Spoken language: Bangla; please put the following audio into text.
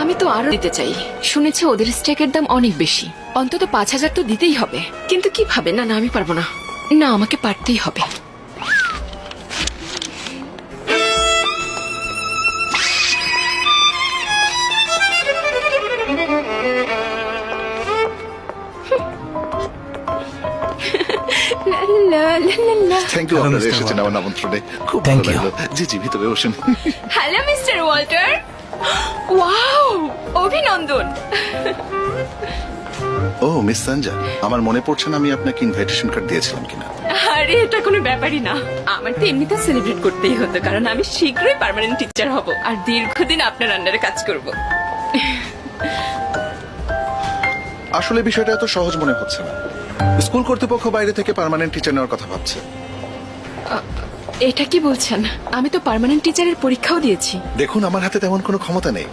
আমি তো আরো দিতে চাই। শুনেছি ওদের স্টেকের দাম অনেক বেশি, অন্তত 5,000 তো দিতেই হবে। কিন্তু কিভাবে? না না, আমি পারবো না। না, আমাকে পারতেই হবে। লা লা লা লা লা। থ্যাংক ইউ, Hello, আপনারা Mr. এসেছেন Walter. আমার আমন্ত্রণে। খুব Thank ভালো you. লাগলো। জি জি, ভিতরে বসুন। Hello mister Walter. ওয়াও, অভিনন্দন। ও মিস সঞ্জা, আমার মনে পড়ছে না আমি আপনাকে ইনভাইটেশন কার্ড দিয়েছিলাম কিনা। আরে এটা কোনো ব্যাপারই না। আমার তো এমনিতে সেলিব্রেট করতেই হতো, কারণ আমি শীঘ্রই পার্মানেন্ট টিচার হব আর দীর্ঘদিন আপনার আন্ডারে কাজ করব। আসলে বিষয়টা এত সহজ মনে হচ্ছে না। স্কুল কর্তৃপক্ষ বাইরে থেকে পার্মানেন্ট টিচার নেওয়ার কথা ভাবছে। এটা কি বলছেন? আমি তো পার্মানেন্ট টিচারের পরীক্ষাও দিয়েছি। দেখুন, আমার হাতে তেমন কোনো ক্ষমতা নেই।